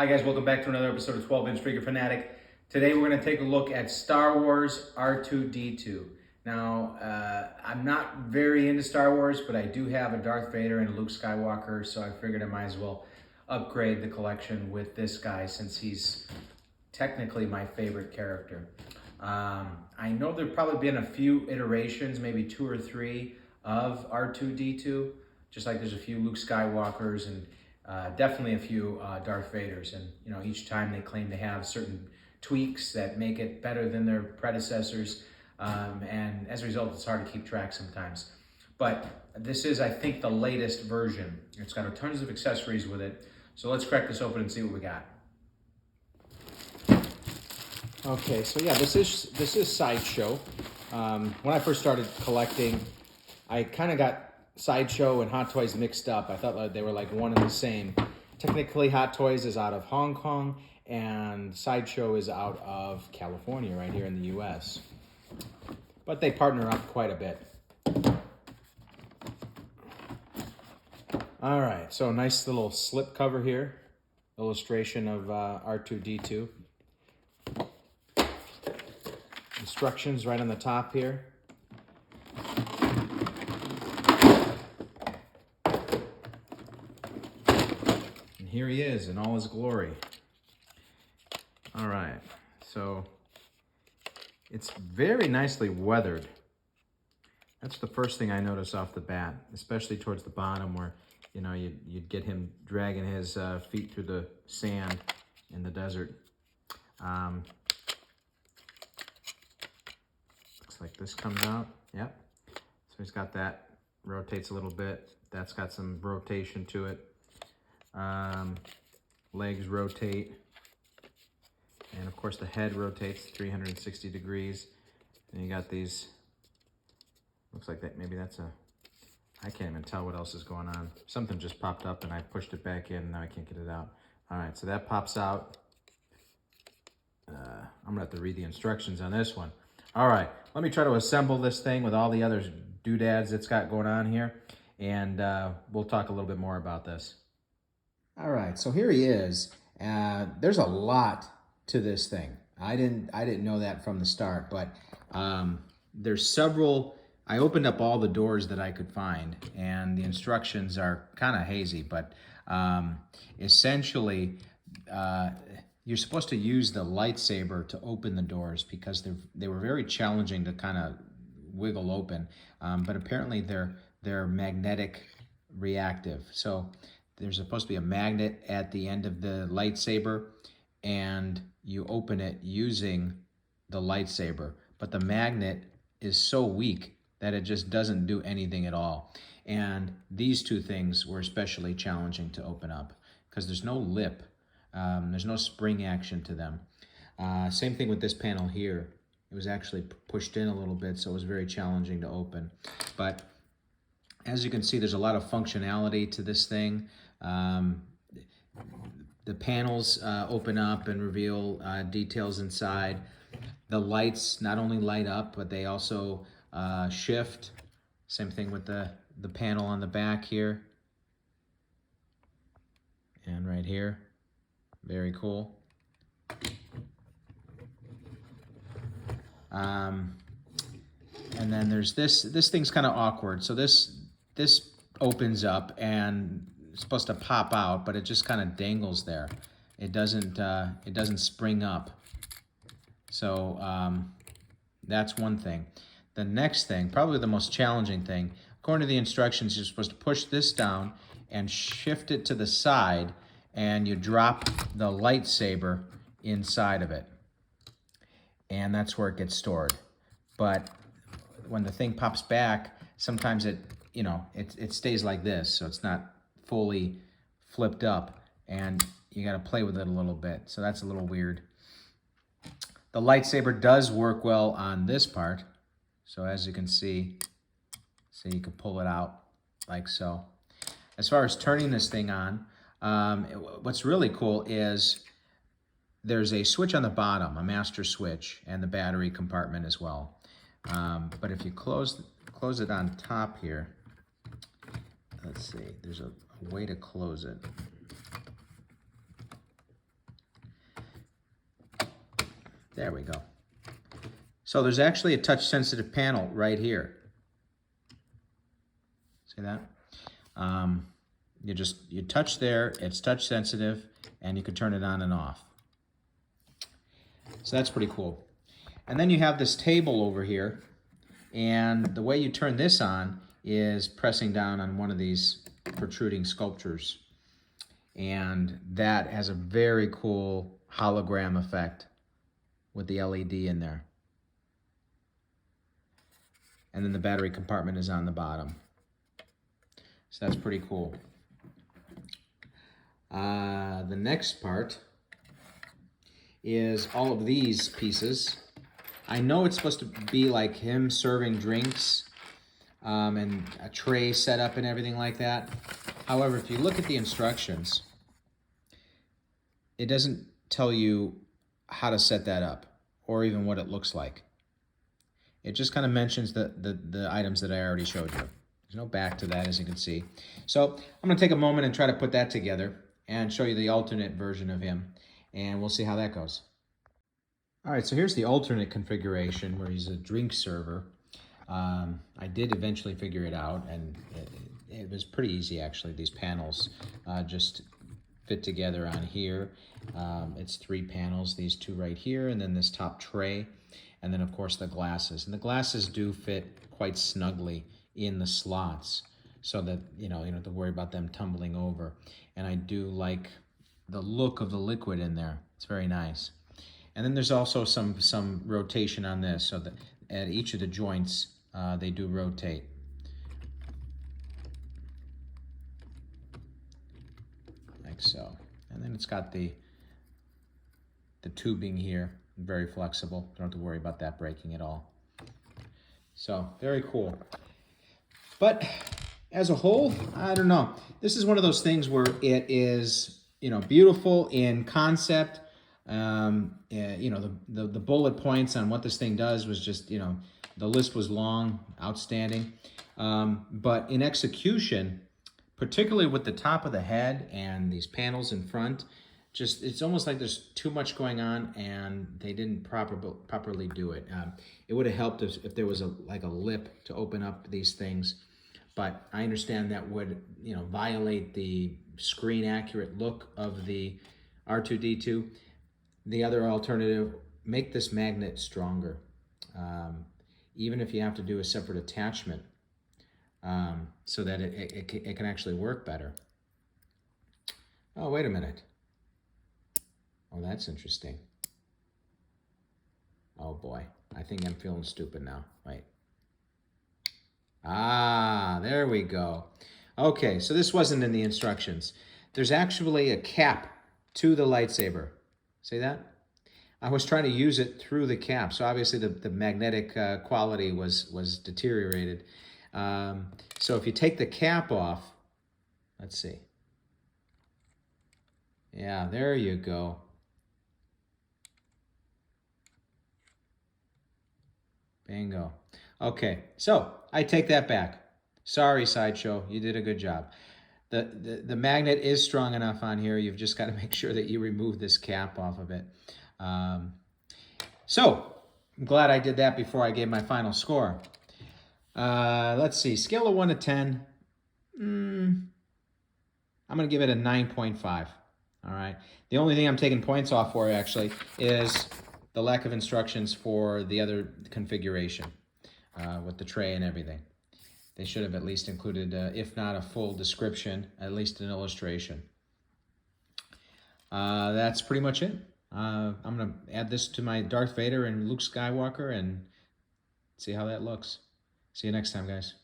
Hi guys, welcome back to another episode of 12-Inch Figure Fanatic. Today we're going to take a look at Star Wars R2-D2. Now, I'm not very into Star Wars, but I do have a Darth Vader and a Luke Skywalker, so I figured I might as well upgrade the collection with this guy since he's technically my favorite character. I know there've probably been a few iterations, maybe 2 or 3 of R2-D2, just like there's a few Luke Skywalkers and definitely a few Darth Vaders, and you know, each time they claim to have certain tweaks that make it better than their predecessors, and as a result, it's hard to keep track sometimes. But this is, I think, the latest version. It's got tons of accessories with it, so let's crack this open and see what we got. Okay, so yeah, this is Sideshow. When I first started collecting, I kind of got Sideshow and Hot Toys mixed up. I thought they were like one and the same. Technically, Hot Toys is out of Hong Kong, and Sideshow is out of California, right here in the U.S. But they partner up quite a bit. All right, so nice little slip cover here. Illustration of R2-D2. Instructions right on the top here. Here he is in all his glory. All right, so it's very nicely weathered. That's the first thing I notice off the bat, especially towards the bottom where, you know, you'd get him dragging his feet through the sand in the desert. Looks like this comes out, yep. So he's got that, rotates a little bit. That's got some rotation to it. Legs rotate, and of course the head rotates 360 degrees. And you got these, looks like that, maybe that's I can't even tell what else is going on. Something just popped up and I pushed it back in and now I can't get it out. All right, so that pops out. I'm gonna have to read the instructions on this one. All right, let me try to assemble this thing with all the other doodads it's got going on here, and we'll talk a little bit more about this. All right, so here he is. There's a lot to this thing. I didn't know that from the start, but there's several. I opened up all the doors that I could find, and the instructions are kind of hazy, but essentially you're supposed to use the lightsaber to open the doors because they were very challenging to kind of wiggle open, but apparently they're magnetic reactive. So there's supposed to be a magnet at the end of the lightsaber, and you open it using the lightsaber. But the magnet is so weak that it just doesn't do anything at all. And these two things were especially challenging to open up because there's no lip. There's no spring action to them. Same thing with this panel here. It was actually pushed in a little bit, so it was very challenging to open. But as you can see, there's a lot of functionality to this thing. The panels open up and reveal details inside. The lights not only light up, but they also shift. Same thing with the panel on the back here. And right here. Very cool. And then there's this thing's kind of awkward. So this opens up and it's supposed to pop out, but it just kind of dangles there. It doesn't spring up. So that's one thing. The next thing, probably the most challenging thing, according to the instructions, you're supposed to push this down and shift it to the side, and you drop the lightsaber inside of it. And that's where it gets stored. But when the thing pops back, sometimes it stays like this, so it's not fully flipped up, and you got to play with it a little bit. So that's a little weird. The lightsaber does work well on this part. So as you can see, you can pull it out like so. As far as turning this thing on, what's really cool is there's a switch on the bottom, a master switch, and the battery compartment as well. But if you close it on top here, let's see, there's a way to close it. There we go. So there's actually a touch-sensitive panel right here. See that? You touch there, it's touch-sensitive, and you can turn it on and off. So that's pretty cool. And then you have this table over here, and the way you turn this on is pressing down on one of these protruding sculptures. And that has a very cool hologram effect with the LED in there. And then the battery compartment is on the bottom. So that's pretty cool. The next part is all of these pieces. I know it's supposed to be like him serving drinks and a tray set up and everything like that. However, if you look at the instructions, it doesn't tell you how to set that up or even what it looks like. It just kind of mentions the items that I already showed you. There's no back to that, as you can see. So I'm going to take a moment and try to put that together and show you the alternate version of him, and we'll see how that goes. All right, so here's the alternate configuration where he's a drink server. I did eventually figure it out, and it was pretty easy, actually. These panels just fit together on here. It's 3 panels, these 2 right here, and then this top tray, and then, of course, the glasses. And the glasses do fit quite snugly in the slots so that, you don't have to worry about them tumbling over. And I do like the look of the liquid in there. It's very nice. And then there's also some rotation on this, so that at each of the joints, they do rotate. Like so. And then it's got the tubing here, very flexible. Don't have to worry about that breaking at all. So, very cool. But as a whole, I don't know. This is one of those things where it is, beautiful in concept. The bullet points on what this thing does was just, the list was long, outstanding. But in execution, particularly with the top of the head and these panels in front, it's almost like there's too much going on and they didn't properly do it. It would have helped if there was a lip to open up these things, but I understand that would violate the screen accurate look of the R2-D2. The other alternative, make this magnet stronger. Even if you have to do a separate attachment so that it can actually work better. Oh, wait a minute. Oh, that's interesting. Oh boy, I think I'm feeling stupid now. Wait. Ah, there we go. Okay, so this wasn't in the instructions. There's actually a cap to the lightsaber. See that? I was trying to use it through the cap, so obviously the magnetic quality was deteriorated. So if you take the cap off, let's see. Yeah, there you go. Bingo. Okay, so I take that back. Sorry, Sideshow, you did a good job. The magnet is strong enough on here. You've just got to make sure that you remove this cap off of it. So I'm glad I did that before I gave my final score. Let's see, scale of 1 to 10. I'm going to give it a 9.5. All right. The only thing I'm taking points off for actually is the lack of instructions for the other configuration with the tray and everything. They should have at least included, if not a full description, at least an illustration. That's pretty much it. I'm going to add this to my Darth Vader and Luke Skywalker and see how that looks. See you next time, guys.